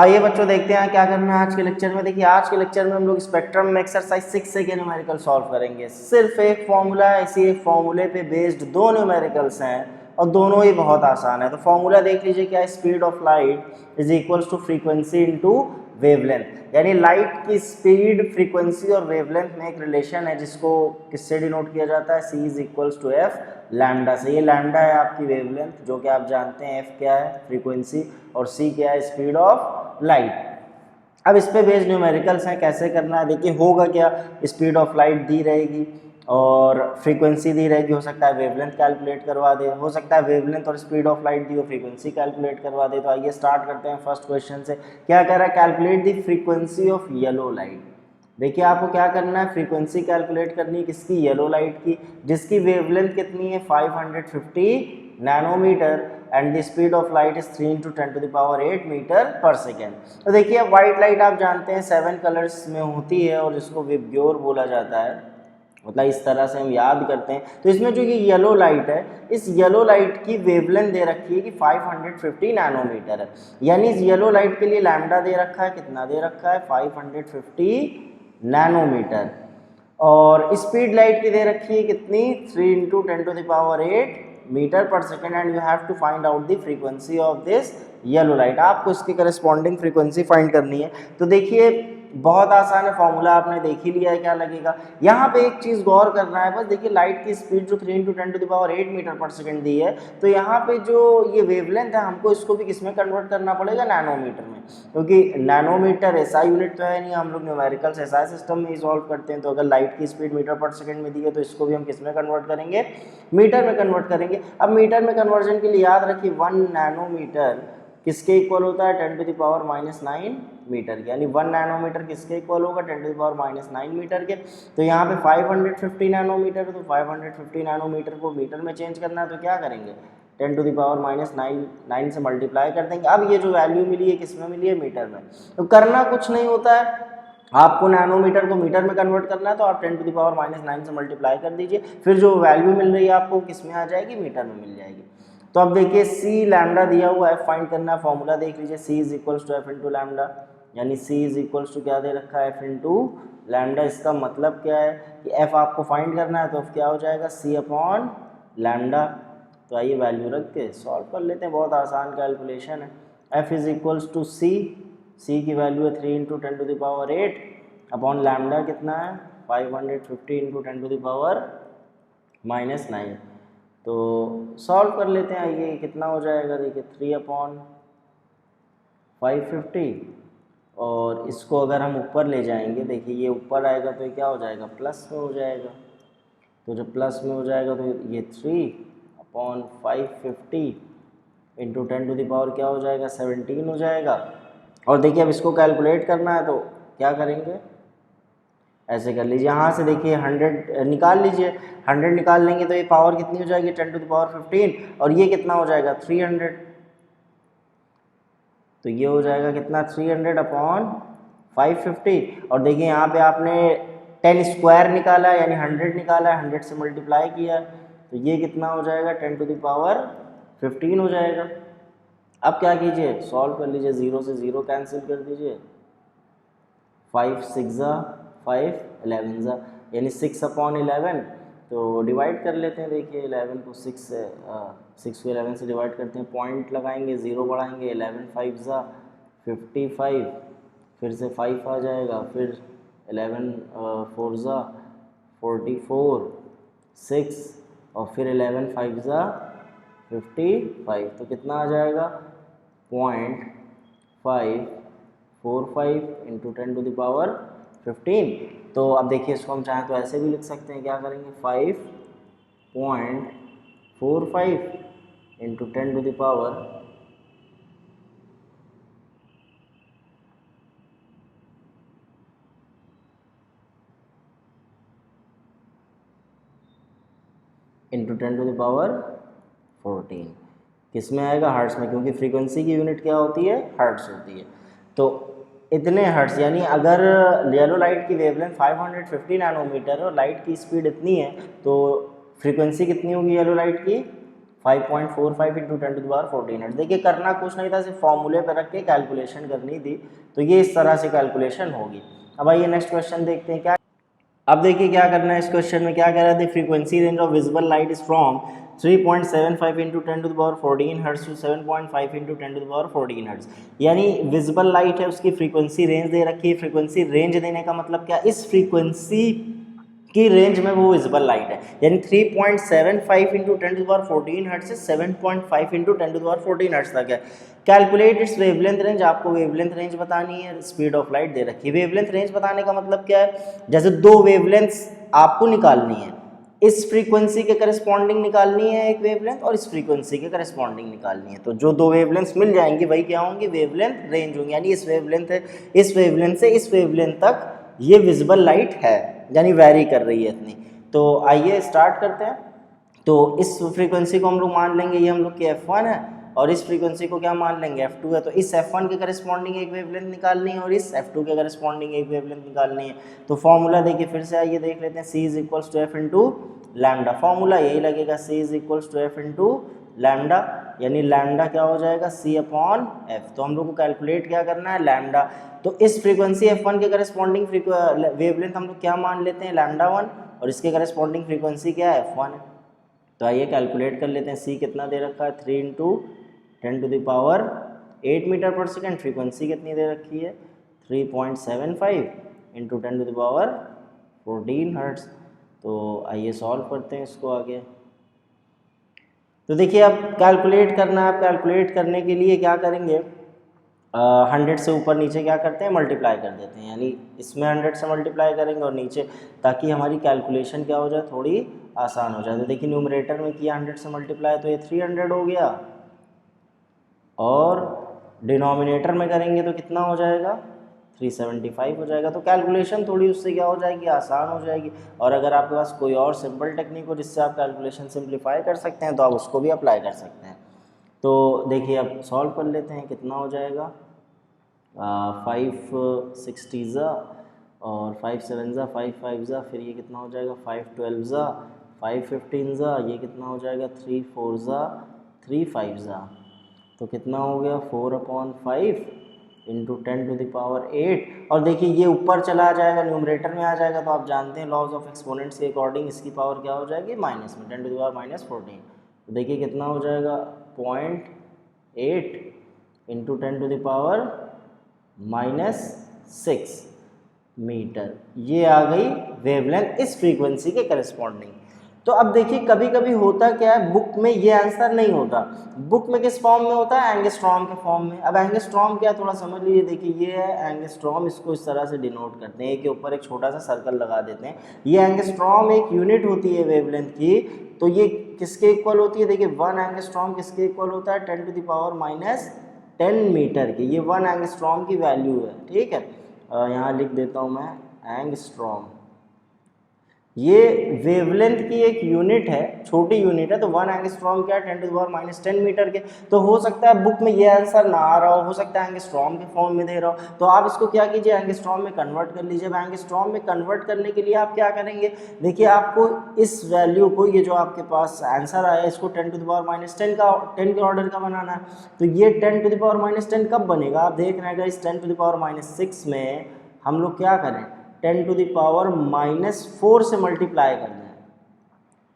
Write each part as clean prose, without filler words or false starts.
आइए बच्चों देखते हैं क्या करना है आज के लेक्चर में। देखिए आज के लेक्चर में हम लोग स्पेक्ट्रम में एक्सरसाइज 6 से के न्यूमेरिकल सॉल्व करेंगे। सिर्फ एक फॉर्मूला है, इसी एक फॉर्मूले पे बेस्ड दो न्यूमेरिकल्स हैं और दोनों ही बहुत आसान है। तो फॉर्मूला देख लीजिए क्या है, speed of light is equals to frequency into wavelength, यानी लाइट की स्पीड फ्रीक्वेंसी और वेवलेंथ में एक रिलेशन है जिसको किससे डिनोट किया जाता है, c is equals to F lambda से। ये लैम्डा है आपकी वेवलेंथ जो कि आप जानते हैं f क्या है फ्रीक्वेंसी और c क्या है स्पीड ऑफ लाइट। अब इस पे बेस्ड न्यूमेरिकल्स हैं, कैसे करना है देखिए। होगा क्या, स्पीड ऑफ लाइट दी रहेगी और फ्रीक्वेंसी दी रहेगी, हो सकता है वेवलेंथ कैलकुलेट करवा दे, हो सकता है वेवलेंथ और स्पीड ऑफ लाइट दी हो फ्रीक्वेंसी कैलकुलेट करवा दे। तो आइए स्टार्ट करते हैं फर्स्ट क्वेश्चन से। क्या कह रहा है, calculate the frequency of yellow light. देखिए आपको क्या करना है, फ्रीक्वेंसी कैलकुलेट करनी है किसकी, येलो लाइट की, जिसकी वेवलेंथ कितनी है 550 nanometre and the speed of light is 3 × 10⁸ metre per second. तो देखिए व्हाइट लाइट आप जानते हैं 7 कलर्स में होती है और जिसको विबग्योर बोला जाता है, मतलब इस तरह से हम याद करते हैं। तो इसमें जो ये येलो लाइट है, इस येलो लाइट की वेवलेंथ दे रखी है कि 550 नैनोमीटर है, यानी इस येलो लाइट के लिए लैम्डा दे रखा है, कितना दे रखा है 550 नैनोमीटर, और स्पीड लाइट की दे रखी है कितनी 3 × 10⁸ metre per second and you have to find out the frequency of this yellow light. आपको इसकी करस्पॉन्डिंग फ्रीक्वेंसी फाइंड करनी है। तो देखिए बहुत आसान है, फॉर्मूला आपने देख ही लिया है क्या लगेगा। यहाँ पे एक चीज़ गौर करना है बस, देखिए लाइट की स्पीड जो 3 × 10⁸ मीटर पर सेकेंड दी है, तो यहाँ पे जो ये वेवलेंथ है हमको इसको भी किस में कन्वर्ट करना पड़ेगा, नैनोमीटर में, क्योंकि नैनोमीटर ऐसा यूनिट तो है नहीं, हम लोग न्यूमेरिकल्स ऐसा सिस्टम में ही सॉल्व करते हैं। तो अगर लाइट की स्पीड मीटर पर सेकेंड में दी है तो इसको भी हम किस में कन्वर्ट करेंगे, मीटर में कन्वर्ट करेंगे। अब मीटर में कन्वर्जन के लिए याद रखिए 1 नैनोमीटर किसके इक्वल होता है 10⁻⁹ मीटर के, यानी 1 नैनोमीटर किसके इक्वल होगा 10⁻⁹ मीटर के। तो यहाँ पे 550 नैनोमीटर है, तो 550 नैनोमीटर को मीटर में चेंज करना है तो क्या करेंगे 10⁻⁹ से मल्टीप्लाई कर देंगे। अब ये जो वैल्यू मिली है किस में मिली है, मीटर में। तो करना कुछ नहीं होता है, आपको नैनोमीटर को मीटर में कन्वर्ट करना है तो आप 10⁻⁹ से मल्टीप्लाई कर दीजिए, फिर जो वैल्यू मिल रही है आपको किस में आ जाएगी, मीटर में मिल जाएगी। तो अब देखिए सी लैम्डा दिया हुआ है, फाइंड करना है, फॉर्मूला देख लीजिए, C is equals to F into lambda, यानी सी इज इक्वल्स टू क्या दे रखा है, एफ इंटू लैम्डा। इसका मतलब क्या है कि एफ आपको फाइंड करना है तो एफ क्या हो जाएगा सी अपॉन लैम्डा। तो आइए वैल्यू रख के सॉल्व कर लेते हैं, बहुत आसान कैलकुलेशन है। एफ इज इक्वल्स टू सी, सी की वैल्यू है 3 × 10⁸ अपॉन लैम्डा कितना है 550 × 10⁻⁹। तो सॉल्व कर लेते हैं, आइए कितना हो जाएगा, देखिए 3/550, और इसको अगर हम ऊपर ले जाएंगे, देखिए ये ऊपर आएगा तो ये क्या हो जाएगा प्लस में हो जाएगा। तो जब प्लस में हो जाएगा तो ये 3/550 इंटू 10⁻, क्या हो जाएगा 17 हो जाएगा। और देखिए अब इसको कैलकुलेट करना है तो क्या करेंगे, ऐसे कर लीजिए, यहाँ से देखिए 100 निकाल लीजिए, 100 निकाल लेंगे तो ये पावर कितनी हो जाएगी 10⁻15, और ये कितना हो जाएगा 300, तो ये हो जाएगा कितना 300/550। और देखिए यहाँ पे आपने 10 स्क्वायर निकाला है, यानी 100 निकाला है, 100 से मल्टीप्लाई किया है, तो ये कितना हो जाएगा 10⁻15 हो जाएगा। अब क्या कीजिए, सॉल्व कर लीजिए, 0 से 0 कैंसिल कर दीजिए, 5 6 5 11 यानी 6/11, तो डिवाइड कर लेते हैं। देखिए 11 को 6 से 6 को 11 से डिवाइड करते हैं, पॉइंट लगाएंगे, 0 बढ़ाएंगे, 11 5 55, फिर से 5 आ जाएगा, फिर 11 4 44 6, और फिर 11 5 55, तो कितना आ जाएगा 0.545 इंटू 10⁻15। तो अब देखिए इसको हम चाहें तो ऐसे भी लिख सकते हैं, क्या करेंगे 5.45 इंटू 10⁻15 किस में आएगा, हर्ट्स में, क्योंकि फ्रीक्वेंसी की यूनिट क्या होती है, हर्ट्स होती है। तो इतने हर्ट्स, यानी अगर येलो लाइट की वेवलेंथ 550 नैनोमीटर और लाइट की स्पीड इतनी है तो फ्रीक्वेंसी कितनी होगी येलो लाइट की 5.45 इंटू 10⁻14 हर्ट्ज। देखिए करना कुछ नहीं था, सिर्फ फॉर्मूले पर रख के कैलकुलेशन करनी थी, तो ये इस तरह से कैलकुलेशन होगी। अब आइए नेक्स्ट क्वेश्चन देखते हैं क्या। अब देखिए क्या करना है इस क्वेश्चन में, क्या कह रहा है, frequency range of visible light is from 3.75 into 10⁻14 hertz to 7.5 into 10⁻14 hertz. यानी विजिबल लाइट है, उसकी फ्रीक्वेंसी रेंज दे रखी है। फ्रीक्वेंसी रेंज देने का मतलब क्या, इस फ्रीक्वेंसी की रेंज में वो विजिबल लाइट है, यानी 3.75 इंटू 10⁻14 हर्ट्ज से 7.5 इंटू 10⁻14 हर्ट्ज तक है। कैलकुलेट इट्स वेवलेंथ रेंज, आपको वेवलेंथ रेंज बतानी है, स्पीड ऑफ लाइट दे रखी है। वेवलेंथ रेंज बताने का मतलब क्या है, जैसे दो वेवलेंथ्स आपको निकालनी है, इस फ्रीक्वेंसी के करस्पॉन्डिंग निकालनी है एक वेवलेंथ, और इस फ्रीक्वेंसी के करस्पॉन्डिंग निकालनी है, तो जो दो वेवलेंथ्स मिल जाएंगी वही क्या होंगी, वेवलेंथ रेंज होंगी। यानी इस वेवलेंथ से इस वेवलेंथ तक ये विजिबल लाइट है, यानी वैरी कर रही है इतनी। तो आइए स्टार्ट करते हैं। तो इस फ्रीक्वेंसी को हम लोग मान लेंगे ये हम लोग की F1 है, और इस फ्रीक्वेंसी को क्या मान लेंगे, F2 है। तो इस F1 के करस्पॉन्डिंग एक वेवलेंथ निकालनी है और इस F2 के करस्पॉन्डिंग एक वेवलेंथ निकालनी है। तो फॉर्मूला देखिए फिर से आइए देख लेते हैं, C is equals to F into lambda. Formula यही लगेगा, C is equals to F into lambda, यानी लैम्डा क्या हो जाएगा, C अपॉन एफ। तो हम लोग को कैलकुलेट क्या करना है, लैम्डा। तो इस फ्रीक्वेंसी F1 के करस्पॉन्डिंग वेवलेंथ हम लोग क्या मान लेते हैं, λ1, और इसके करस्पॉन्डिंग फ्रीक्वेंसी क्या है, F1 है। तो आइए कैलकुलेट कर लेते हैं। C कितना दे रखा है, 3 into 10⁸ metre per second. Frequency कितनी दे रखी है, 3.75 इंटू 10⁻14 हर्ट्ज। तो आइए सॉल्व करते हैं इसको आगे। तो देखिए अब कैलकुलेट करना है, आप कैलकुलेट करने के लिए क्या करेंगे, 100 से ऊपर नीचे क्या करते हैं, मल्टीप्लाई कर देते हैं, यानी इसमें 100 से मल्टीप्लाई करेंगे और नीचे, ताकि हमारी कैलकुलेशन क्या हो जाए, थोड़ी आसान हो जाए। तो देखिए न्यूमरेटर में किया 100 से मल्टीप्लाई, तो ये 300 हो गया, और डिनोमिनेटर में करेंगे तो कितना हो जाएगा, 375 हो जाएगा। तो कैलकुलेशन थोड़ी उससे क्या हो जाएगी, आसान हो जाएगी। और अगर आपके पास कोई और सिंपल टेक्निक हो जिससे आप कैलकुलेशन सिंप्लीफाई कर सकते हैं, तो आप उसको भी अप्लाई कर सकते हैं। तो देखिए अब सॉल्व कर लेते हैं, कितना हो जाएगा, 5 60 ज़ा, और 5 7 ज़ा, 5 5 ज़ा, फिर ये कितना हो जाएगा, 5 12 ज़ा, 5 15 ज़ा, ये कितना हो जाएगा, 3 4 ज़ा, 3 5 ज़ा। तो कितना हो गया, 4/5 इंटू 10⁸। और देखिए ये ऊपर चला जाएगा, न्यूमरेटर में आ जाएगा, तो आप जानते हैं लॉज ऑफ एक्सपोनेंट्स के अकॉर्डिंग इसकी पावर क्या हो जाएगी, माइनस में, 10⁻−14। तो देखिए कितना हो जाएगा, 0.8 इंटू 10⁻−6 मीटर। ये आ गई वेवलेंथ इस फ्रीक्वेंसी के करस्पॉन्डिंग। तो अब देखिए कभी कभी होता क्या है, बुक में ये आंसर नहीं होता, बुक में किस फॉर्म में होता है, एंगस्ट्रॉम के फॉर्म में। अब एंगस्ट्रॉम क्या, थोड़ा समझ लीजिए। देखिए ये है एंगस्ट्रॉम, इसको इस तरह से डिनोट करते हैं, के ऊपर एक छोटा सा सर्कल लगा देते हैं। ये एंगस्ट्रॉम एक यूनिट होती है वेवलेंथ की। तो ये किसके इक्वल होती है, देखिए 1 एंगस्ट्रॉम किसके इक्वल होता है, 10⁻−10 मीटर की। ये 1 एंगस्ट्रॉम की वैल्यू है, ठीक है। यहाँ लिख देता हूँ मैं, एंगस्ट्रॉम ये वेवलेंथ की एक यूनिट है, छोटी यूनिट है। तो 1 एंगस्ट्रॉम क्या है, 10⁻10 मीटर के। तो हो सकता है बुक में ये आंसर ना आ रहा हो सकता है एंगस्ट्रॉम के फॉर्म में दे रहा हो, तो आप इसको क्या कीजिए, एंगस्ट्रॉम में कन्वर्ट कर लीजिए। अब एंगस्ट्रॉम में कन्वर्ट करने के लिए आप क्या करेंगे, देखिए आपको इस वैल्यू को, ये जो आपके पास आंसर आया, इसको 10⁻10 का 10 के ऑर्डर का बनाना है। तो ये 10⁻10 कब बनेगा, आप देख रहे हैं, अगर इस 10⁻6 में हम लोग क्या करें, 10⁻⁻4 से मल्टीप्लाई कर दें।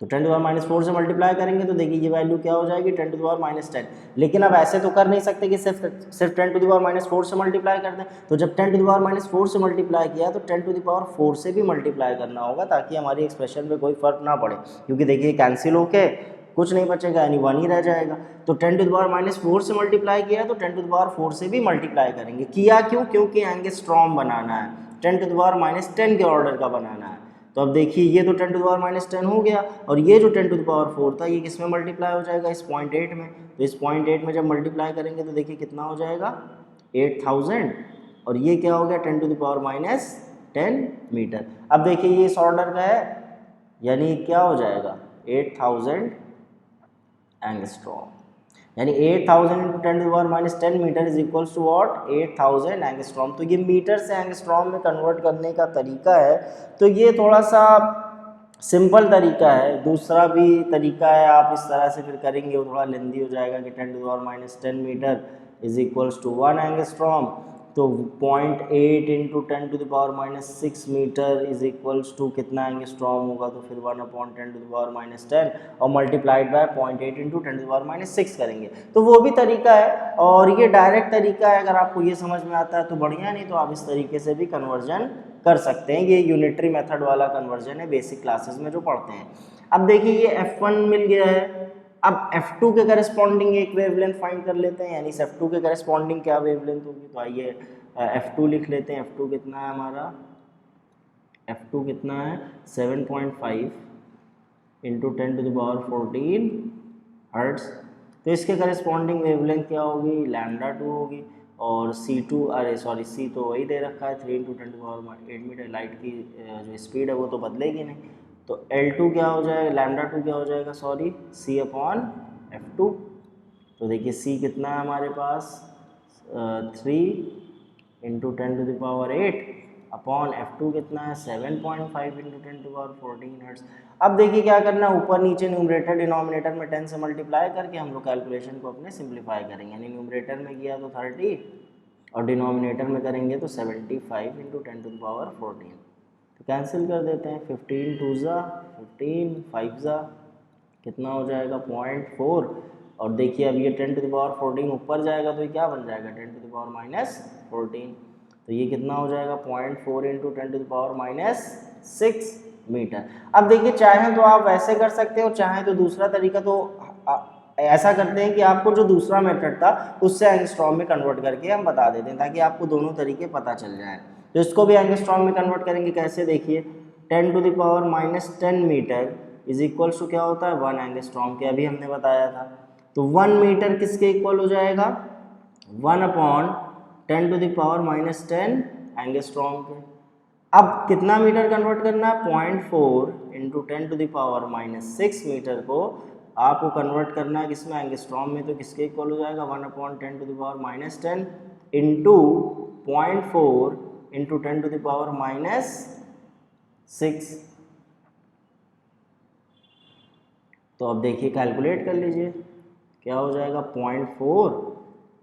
तो 10⁻⁻4 से मल्टीप्लाई करेंगे तो देखिए ये वैल्यू क्या हो जाएगी, 10⁻10। लेकिन अब ऐसे तो कर नहीं सकते कि सिर्फ 10⁻4 से मल्टीप्लाई कर दें। तो जब 10⁻4 से मल्टीप्लाई किया तो 10⁻4 से भी मल्टीप्लाई करना होगा, ताकि हमारी एक्सप्रेशन में कोई फर्क ना पड़े, क्योंकि देखिए कैंसिल होके कुछ नहीं बचेगा, यानी 1 ही रह जाएगा। तो 10⁻4 से मल्टीप्लाई किया तो 10⁻4 से भी मल्टीप्लाई करेंगे। किया क्यों, क्योंकि एंगस्ट्रॉम बनाना है, 10⁻10 के ऑर्डर का बनाना है। तो अब देखिए ये तो 10⁻10 हो गया, और ये जो 10⁻4 था ये किस में मल्टीप्लाई हो जाएगा, इस 0.8 में। तो इस 0.8 में जब मल्टीप्लाई करेंगे तो देखिए कितना हो जाएगा, 8000, और ये क्या हो गया, 10⁻10 मीटर। अब देखिए ये इस ऑर्डर का है, यानी क्या हो जाएगा, 8000 एंगस्ट्रॉम, यानी 8000 into 10⁻10 metre is equals to what, 8000 angstrom. तो ये मीटर से एंगस्ट्रॉम में कन्वर्ट करने का तरीका है। तो ये थोड़ा सा सिंपल तरीका है। दूसरा भी तरीका है, आप इस तरह से फिर करेंगे, वो थोड़ा लेंदी हो जाएगा कि 10⁻⁻10 metre is equals to 1 angstrom. तो 0.8 into 10⁻⁻6 metre is equals to कितना एंगस्ट्रॉम होगा, तो फिर 1/10⁻10 और मल्टीप्लाइड बाय 0.8 इंटू 10⁻6 करेंगे। तो वो भी तरीका है, और ये डायरेक्ट तरीका है। अगर आपको ये समझ में आता है तो बढ़िया, नहीं तो आप इस तरीके से भी कन्वर्जन कर सकते हैं। ये यूनिटरी मेथड वाला कन्वर्जन है बेसिक क्लासेस में जो पढ़ते हैं। अब देखिए ये F1 मिल गया है। अब F2 के करस्पॉन्डिंग एक वेवलेंथ फाइंड कर लेते हैं, यानी F2 के करस्पॉन्डिंग क्या वेवलेंथ होगी। तो आइए F2 लिख लेते हैं। F2 कितना है हमारा, F2 कितना है 7.5 इंटू 10⁻14 हर्ट्ज। तो इसके करस्पॉन्डिंग वेवलेंथ क्या होगी, λ2 होगी। और C2, अरे सॉरी C तो वही दे रखा है 3 इंटू 10⁻8 मीटर। लाइट की जो स्पीड है वो तो बदलेगी नहीं, तो L2 क्या हो जाएगा, λ2 क्या हो जाएगा, सॉरी C/F2। तो देखिए C कितना है हमारे पास 3 इंटू 10⁸ अपॉन F2 कितना है 7.5 इंटू 10⁻14 हर्ट्ज। अब देखिए क्या करना है, ऊपर नीचे न्यूमरेटर डिनोमिनेटर में 10 से मल्टीप्लाई करके हम लोग कैलकुलेशन को अपने सिंप्लीफाई करेंगे। यानी न्यूमरेटर में किया तो 30 और डिनोमिनेटर में करेंगे तो 75 इंटू 10⁻14। तो कैंसिल कर देते हैं, 15 2 ज़ा 15, 5 ज़ा कितना हो जाएगा 0.4। और देखिए अब ये 10⁻14 ऊपर जाएगा तो ये क्या बन जाएगा 10⁻14। तो ये कितना हो जाएगा 0.4 इंटू 10⁻6 मीटर। अब देखिए चाहें तो आप वैसे कर सकते हो, चाहें तो दूसरा तरीका। तो ऐसा करते हैं कि आपको जो दूसरा मेथड था उससे एंगस्ट्रॉम में कन्वर्ट करके हम बता देते हैं, ताकि आपको दोनों तरीके पता चल जाए। तो इसको भी एंगस्ट्रॉम में कन्वर्ट करेंगे कैसे, देखिए 10⁻10 मीटर इज इक्वल्स टू क्या होता है 1 एंगस्ट्रॉम के, अभी हमने बताया था। तो 1 मीटर किसके इक्वल हो जाएगा 1/10⁻10 एंगस्ट्रॉम के। अब कितना मीटर कन्वर्ट करना है 0.4 इंटू 10⁻6 मीटर को आपको कन्वर्ट करना है किसमें एंगस्ट्रॉम में। तो किसके इक्वल हो जाएगा 1/10⁻10 इंटू 0.4 इंटू 10⁻6। तो अब देखिए कैलकुलेट कर लीजिए क्या हो जाएगा 0.4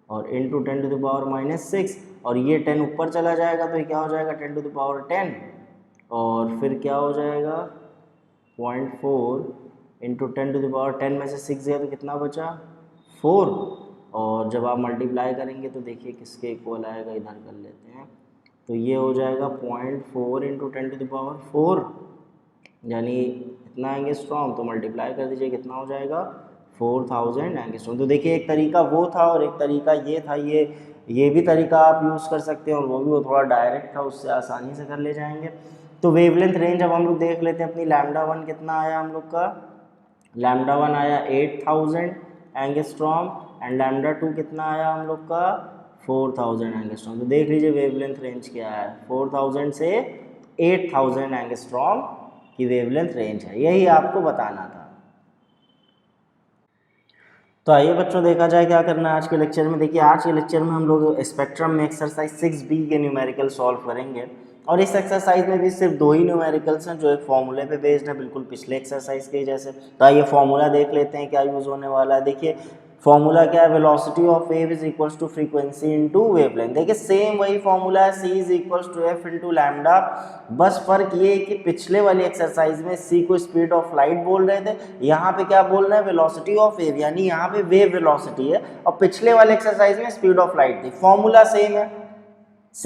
और इंटू 10⁻6, और ये 10 ऊपर चला जाएगा तो ये क्या हो जाएगा 10⁻10, और फिर क्या हो जाएगा 0.4 इंटू 10⁻10 में से 6 गया तो कितना बचा 4। और जब आप मल्टीप्लाई करेंगे तो देखिए किसके इक्वल आएगा, इधर कर लेते हैं। तो ये हो जाएगा 0.4 इंटू 10⁻4, यानी इतना एंगस्ट्रॉम। तो मल्टीप्लाई कर दीजिए कितना हो जाएगा 4000 एंगस्ट्रॉम। तो देखिए एक तरीका वो था और एक तरीका ये था। ये भी तरीका आप यूज़ कर सकते हैं, और वो भी वो थोड़ा डायरेक्ट था, उससे आसानी से कर ले जाएंगे। तो वेवलेंथ रेंज अब हम लोग देख लेते हैं अपनी। λ1 कितना आया हम लोग का, λ1 आया 8000 एंगस्ट्रॉम, एंड λ2 कितना आया हम लोग का 4000 एंगस्ट्रॉम। तो देख लीजिए वेवलेंथ रेंज क्या है, 4000 से 8000 एंगस्ट्रॉम की वेवलेंथ रेंज है, यही आपको बताना था। तो आइए बच्चों देखा जाए क्या करना है आज के लेक्चर में। देखिए आज के लेक्चर में हम लोग स्पेक्ट्रम में एक्सरसाइज 6B के न्यूमेरिकल सॉल्व करेंगे, और इस एक्सरसाइज में भी सिर्फ 2 ही न्यूमेरिकल्स हैं जो एक फॉर्मूले पे बेस्ड है, बिल्कुल पिछले एक्सरसाइज के जैसे। तो आइए फॉर्मूला देख लेते हैं क्या यूज़ होने वाला है। देखिए फॉर्मूला क्या है, velocity of wave is equals to frequency into wavelength. देखिए सेम वही फॉर्मूला है, c is equals to f into lambda. बस फर्क ये है कि पिछले वाली एक्सरसाइज में c को स्पीड ऑफ लाइट बोल रहे थे, यहाँ पे क्या बोल रहे हैं वेलोसिटी ऑफ वेव, यानी यहाँ पे वेव वेलोसिटी है, और पिछले वाले एक्सरसाइज में स्पीड ऑफ लाइट थी। फॉर्मूला सेम है, c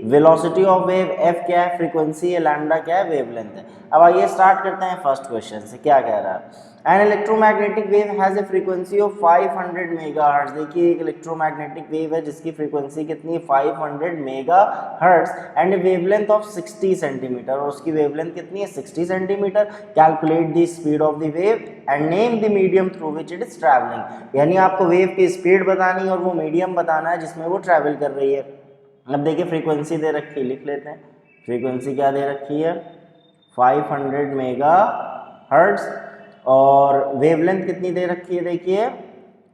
velocity of wave, f क्या है फ्रीक्वेंसी है, लैम्डा क्या है वेवलेंथ है। अब आइए स्टार्ट करते हैं फर्स्ट क्वेश्चन से। क्या कह रहा है, an electromagnetic wave has a frequency of 500 megahertz. देखिए एक इलेक्ट्रोमैग्नेटिक वेव है जिसकी फ्रीक्वेंसी कितनी 500 megahertz and wavelength of 60 centimetre, और उसकी वेवलेंथ कितनी है 60 centimetre. Calculate the speed of the wave and name the medium through which it is travelling. यानी आपको वेव की स्पीड बतानी है और वो मीडियम बताना है जिसमें वो ट्रैवल कर रही है। अब देखिए फ्रीक्वेंसी दे रखी है, लिख लेते हैं। फ्रीक्वेंसी क्या दे रखी है 500 मेगाहर्ट्ज, और वेवलेंथ कितनी दे रखी है देखिए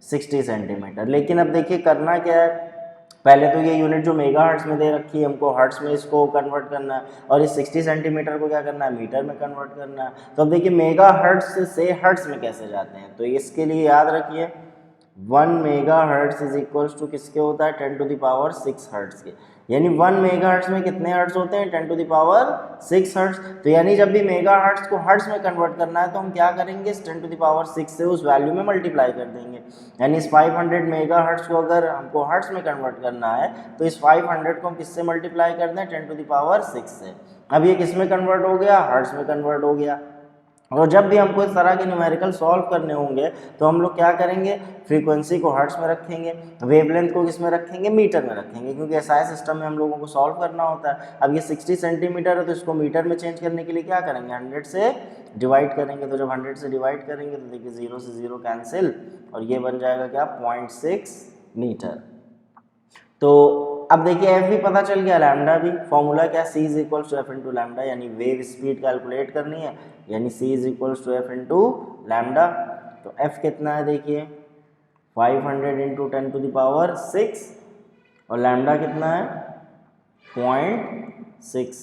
60 सेंटीमीटर। लेकिन अब देखिए करना क्या है, पहले तो ये यूनिट जो मेगा हर्ट्स में दे रखी है हमको हर्ट्स में इसको कन्वर्ट करना है, और इस 60 सेंटीमीटर को क्या करना है, मीटर में कन्वर्ट करना है। तो अब देखिए मेगा हर्ट्स से हर्ट्स में कैसे जाते हैं, तो इसके लिए याद रखिए 1 megahertz is equals to किसके होता है, 10 टू द पावर 6 हर्ट्स के। यानी 1 मेगा हर्ट्स में कितने हर्ट्स होते हैं, 10 टू द पावर 6 हर्ट्स। तो यानी जब भी मेगा हर्ट्स को हर्ट्स में कन्वर्ट करना है तो हम क्या करेंगे, इस 10 टू द पावर 6 से उस वैल्यू में मल्टीप्लाई कर देंगे। यानी इस 500 मेगा हर्ट्स को अगर हमको हर्ट्स में कन्वर्ट करना है तो इस 500 को हम किससे मल्टीप्लाई कर दें, 10 टू द पावर 6 से। अब ये किस में कन्वर्ट हो गया, हर्ट्स में कन्वर्ट हो गया। और जब भी हमको इस तरह के न्यूमेरिकल सॉल्व करने होंगे तो हम लोग क्या करेंगे, फ्रीक्वेंसी को हर्ट्स में रखेंगे, वेवलेंथ को किस में रखेंगे, मीटर में रखेंगे, क्योंकि एसआई सिस्टम में हम लोगों को सॉल्व करना होता है। अब ये 60 सेंटीमीटर है तो इसको मीटर में चेंज करने के लिए क्या करेंगे, 100 से डिवाइड करेंगे। तो जब 100 से डिवाइड करेंगे तो देखिए 0 से 0 कैंसिल, और ये बन जाएगा क्या, 0.6 मीटर। तो अब देखिए एफ भी पता चल गया, लैम्डा भी। फॉर्मूला क्या, C is equals to F into lambda, यानी वेव स्पीड कैलकुलेट करनी है, यानी C is equals to F into lambda. तो एफ कितना है देखिए 500 इंटू 10 टू द पावर 6, और लैम्डा कितना है 0.6।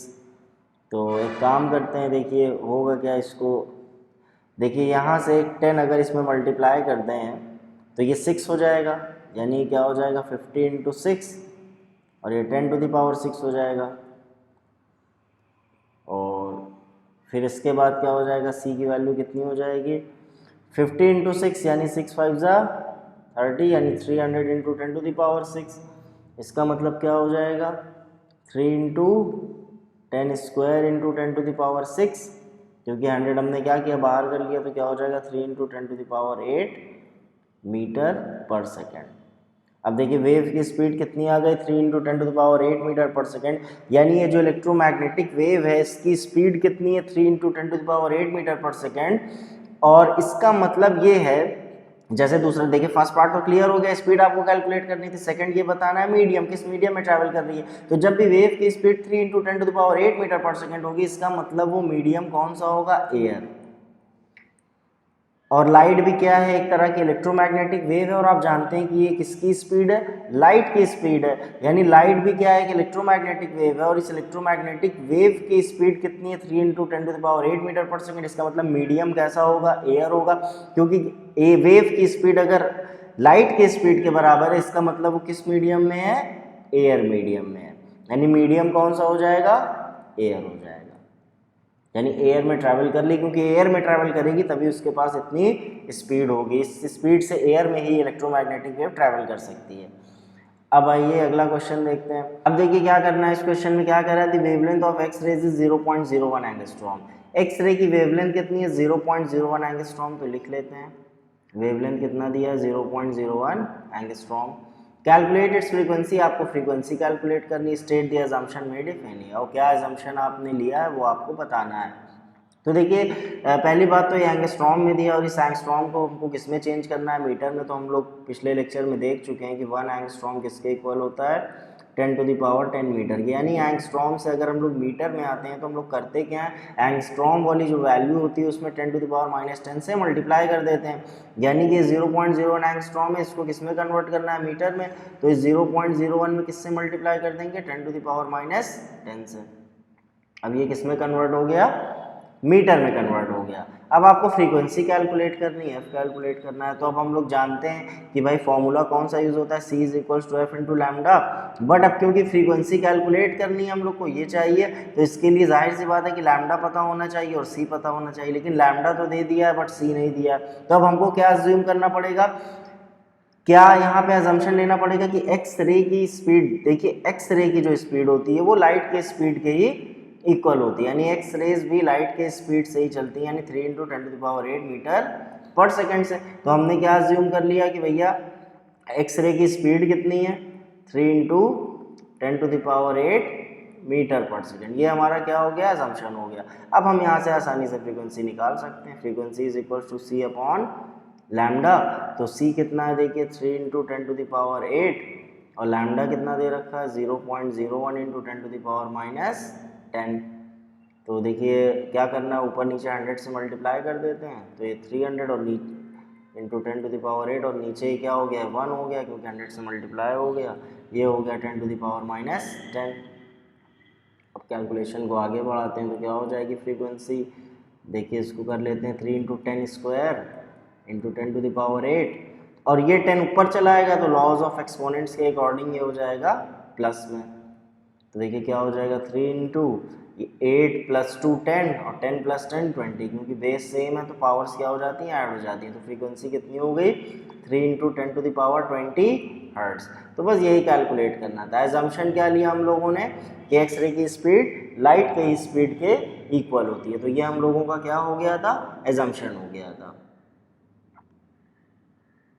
तो एक काम करते हैं, देखिए होगा क्या, इसको देखिए यहाँ से 10 अगर इसमें मल्टीप्लाई करते हैं तो ये 6 हो जाएगा, यानी क्या हो जाएगा 50 इंटू 6, और ये 10 टू द पावर 6 हो जाएगा। और फिर इसके बाद क्या हो जाएगा, सी की वैल्यू कितनी हो जाएगी 50 इंटू 6, यानी 6 5 जा 30, यानी 300 इंटू 10 टू द पावर 6। इसका मतलब क्या हो जाएगा 3 into 10 square into 10 to the power 6, क्योंकि 100 हमने क्या किया, बाहर कर लिया, तो क्या हो जाएगा 3 into 10 to the power 8 metre per second. अब देखिए वेव की स्पीड कितनी आ गई, 3 into 10 to the power 8 metre per second. यानी ये जो इलेक्ट्रोमैग्नेटिक वेव है इसकी स्पीड कितनी है, 3 into 10 to the power 8 metre per second. और इसका मतलब ये है, जैसे दूसरा देखिए फर्स्ट पार्ट तो क्लियर हो गया, स्पीड आपको कैलकुलेट करनी थी, सेकंड ये बताना है मीडियम, किस मीडियम में ट्रैवल कर रही है। तो जब भी वेव की speed 3 into 10 to the power 8 metre per second होगी, इसका मतलब वो मीडियम कौन सा होगा, एयर। और लाइट भी क्या है, एक तरह की इलेक्ट्रोमैग्नेटिक वेव है, और आप जानते हैं कि ये किसकी स्पीड है, लाइट की स्पीड है। यानी लाइट भी क्या है, कि इलेक्ट्रोमैग्नेटिक वेव है, और इस इलेक्ट्रोमैग्नेटिक वेव की स्पीड कितनी है 3 into 10 to the power 8 metre per second. इसका मतलब मीडियम कैसा होगा, एयर होगा, क्योंकि ए वेव की स्पीड अगर लाइट की स्पीड के बराबर है, इसका मतलब वो किस मीडियम में है, एयर मीडियम में है। यानी मीडियम कौन सा हो जाएगा, एयर हो जाएगा। यानी एयर में ट्रैवल कर ली, क्योंकि एयर में ट्रैवल करेगी तभी उसके पास इतनी स्पीड होगी, इस स्पीड से एयर में ही इलेक्ट्रोमैग्नेटिक वेव ट्रैवल कर सकती है। अब आइए अगला क्वेश्चन देखते हैं। अब देखिए क्या करना है, इस क्वेश्चन में क्या कह रहा है, the wavelength of X rays is 0.01 angstrom. X ray की वेवलेंथ कितनी है, 0.01 एंगस्ट्रॉम। तो लिख लेते हैं वेवलेंथ कितना दिया है, 0.01 एंगस्ट्रॉम। कैलकुलेट इट्स फ्रीक्वेंसी, आपको फ्रीक्वेंसी कैलकुलेट करनी है। State the assumption made if any, और क्या अजम्पशन आपने लिया है वो आपको बताना है। तो देखिए पहली बात तो ये एंगस्ट्रॉम में दिया, और इस एंगस्ट्रॉम को हमको किस में चेंज करना है, मीटर में। तो हम लोग पिछले लेक्चर में देख चुके हैं कि 1 एंगस्ट्रॉम किसके इक्वल होता है, 10 टू द पावर 10 मीटर। यानी एंगस्ट्रॉम से अगर हम लोग मीटर में आते हैं तो हम लोग करते क्या है, एंगस्ट्रॉम वाली जो वैल्यू होती है उसमें 10 टू द पावर -10 से मल्टीप्लाई कर देते हैं। यानी कि 0.01 एंगस्ट्रॉम है, इसको किस में कन्वर्ट करना है, मीटर में। तो इस 0.01 में किससे मल्टीप्लाई कर देंगे, 10 टू द पावर -10 से। अब ये किस में कन्वर्ट हो गया, मीटर में कन्वर्ट हो गया। अब आपको फ्रीक्वेंसी कैलकुलेट करनी है, एफ कैलकुलेट करना है। तो अब हम लोग जानते हैं कि भाई फॉर्मूला कौन सा यूज होता है, C is equals to F into lambda. But अब क्योंकि फ्रीक्वेंसी कैलकुलेट करनी है हम लोग को, ये चाहिए, तो इसके लिए जाहिर सी बात है कि लैम्डा पता होना चाहिए और सी पता होना चाहिए। लेकिन लैम्डा तो दे दिया है बट सी नहीं दिया। तो अब हमको क्या अज्यूम करना पड़ेगा, क्या यहाँ पे अजम्पशन लेना पड़ेगा कि एक्स रे की स्पीड, देखिए एक्स रे की जो स्पीड होती है वो लाइट के स्पीड के ही इक्वल होती है। यानी एक्स रेज भी लाइट के स्पीड से ही चलती है, यानी 3 into 10 to the power 8 metre per second से। तो हमने क्या अज्यूम कर लिया कि भैया एक्स रे की स्पीड कितनी है, 3 into 10 to the power 8 metre per second. ये हमारा क्या हो गया, अजम्पशन हो गया। अब हम यहाँ से आसानी से फ्रीक्वेंसी निकाल सकते हैं। Frequency is equal to C upon lambda. तो सी कितना है देखिए 3 इंटू 10 टू द पावर 8, और लैम्डा कितना दे रखा है 0.01 इंटू 10 टू द पावर -10। तो देखिए क्या करना है, ऊपर नीचे 100 से मल्टीप्लाई कर देते हैं, तो ये 300 और इंटू 10 टू द पावर 8 और नीचे ही क्या हो गया 1 हो गया क्योंकि 100 से मल्टीप्लाई हो गया, ये हो गया 10 टू द पावर माइनस 10। अब कैलकुलेशन को आगे बढ़ाते हैं तो क्या हो जाएगी फ्रीक्वेंसी, देखिए इसको कर लेते हैं 3 into 10 square into 10 to the power 8 और ये 10 ऊपर चलाएगा तो लॉज ऑफ एक्सपोनेंट्स के अकॉर्डिंग ये हो जाएगा प्लस में। तो देखिए क्या हो जाएगा 3 इंटू 8 प्लस 2 10 और 10 प्लस 10 20, क्योंकि बेस सेम है तो पावर्स क्या हो जाती हैं ऐड हो जाती हैं। तो फ्रीक्वेंसी कितनी हो गई 3 into 10 to the power 20 hertz. तो बस यही कैलकुलेट करना था। एजम्पशन क्या लिया हम लोगों ने कि एक्सरे की स्पीड लाइट के स्पीड के इक्वल होती है, तो ये हम लोगों का क्या हो गया था एजम्पशन हो गया था।